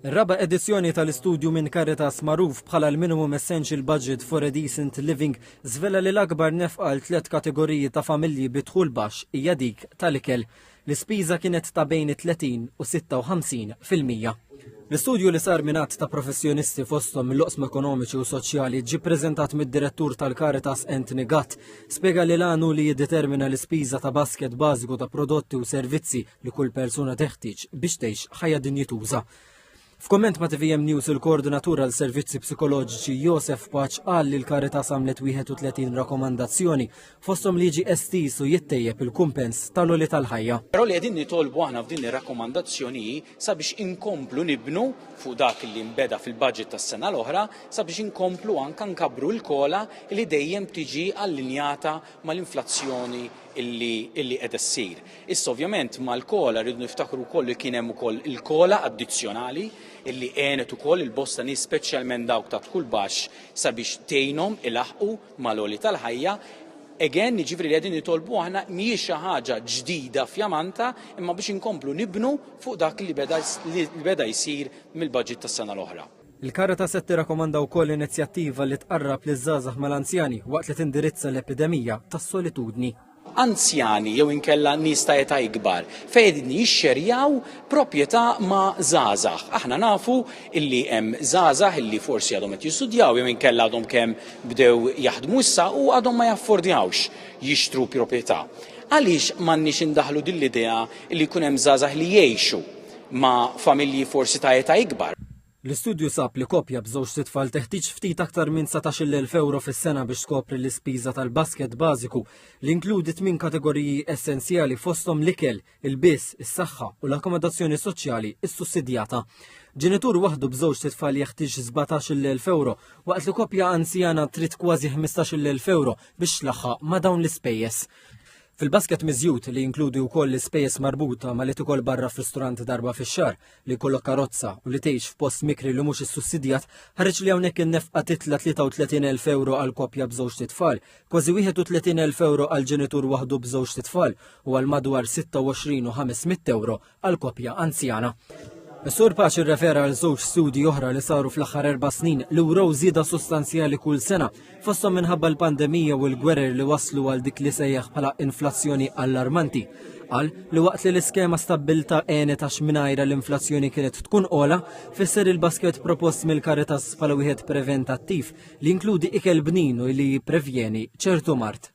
Ir-raba' edizzjoni tal-istudju minn Caritas magħruf bħala l-Minimum Essential Budget for a Decent Living żvela li l-akbar nefqa għal 3 kategoriji ta' familji bi dħul baxx hija dik tal-ikel. L-ispiża kienet ta' bejn 30 u 56%. L-istudju li sar mingħand ta' professjonisti fosthom mill-oqsma ekonomiċi u soċjali ġie ppreżentat mid-direttur tal-Caritas Anthony Gatt spjega li l-għanu li jiddetermina l-ispiża ta' basket bażiku ta' prodotti u servizzi li kull persuna teħtieġ biex tgħix ħajja dinjituża. F'komment ma' TVM News il-Koordinatur għal Servizzi Psikoloġiċi Josef Paċ qal li l-Caritas għamlet 31 rakkomandazzjoni fosthom li jiġi estis u jittejjeb il-kumpens tal-għoli tal-ħajja. Però li qegħdin nitolbu aħna f'din ir-rakkomandazzjoni sabiex inkomplu nibnu fuq dak li nbeda fil-budget tas-sena l-oħra sabiex inkomplu anke nkabru l-kola li dejjem tiġi allinjata mal-inflazzjoni illi qed issir. Issa ovvjament mal-kola rridu niftakru wkoll li kien hemm ukoll il-kola addizzjonali illi għenet ukoll il-bosta nies speċjalment dawk ta' dħul baxx sabiex tgħinhom ilaħqu mal-għoli tal-ħajja. Again, jiġifieri li qegħdin nitolbu aħna mhijiex xi ħaġa ġdida f'Jamanta imma biex inkomplu nibnu fuq dak li beda jsir mill-budget tas-sena l-oħra. Il-Caritas qed tirrakkomanda wkoll inizjattiva li tqarrab liż-żgħażagħ mal-anzjani waqt li tindirizza l-epidemija tas-solitudni. Anzjani jew inkella nies ta' età ikbar fejn jixxerjaw proprjetà ma' żgħażagħ. Aħna nafu illi hemm żgħażagħ illi forsi għadhom qed jistudjaw jew inkella għadhom kemm bdew jaħdmu issa u għadhom ma jaffordjawx jixtru proprjetà. Għaliex m'għandniex indaħħlu din l-idea li jkun hemm żgħażagħ li jgħixu ma' familji forsi ta' età ikbar. L-istudju sab li koppja b'żewġ titfal teħtieġ ftit aktar minn 17,000 euro fis-sena biex tkopri l-ispiża tal-basket bażiku li inkludi 8 kategoriji essenzjali fosthom l-ikel, il-biss, is-saħħa u l-akkomodazzjoni soċjali is-sussidjata. Ġenitur waħdu b'żewġ titfal jeħtieġ 17,000 euro waqt li koppja anzjana trid kważi 15,000 euro biex tlaħħaq ma' dawn l-ispejjeż. Fil-basket miżjud li jinkludi wkoll l-ispejjeż marbuta ma li tikol barra f'ristorant darba fix-xahar li jkollok karozza u li tgħix f'post mikri li mhux issussidjat ħareġ li hawnhekk in-nefqa titla' 33,000 euro għal koppja b'żewġ titfal, kważi 31,000 euro għal ġenitur waħdu b'żewġ titfal u għal madwar 26,500 euro għal koppja anzjana. Is-Sur Paċ irrefera għal żewġ studji oħra li saru fl-aħħar 4 snin li wrew żieda sostanzjali kull sena fosthom minħabba l-pandemija u l-gwerer li waslu għal dik li sejjaħ bħala inflazzjoni allarmanti. Qal li waqt li l-iskema stabbilta għenet għax mingħajra l-inflazzjoni kienet tkun ola, fisser il-basket propost mill-Caritas bħala wieħed preventattiv li jinkludi ikel bnin u li jipprevjeni ċertu mart.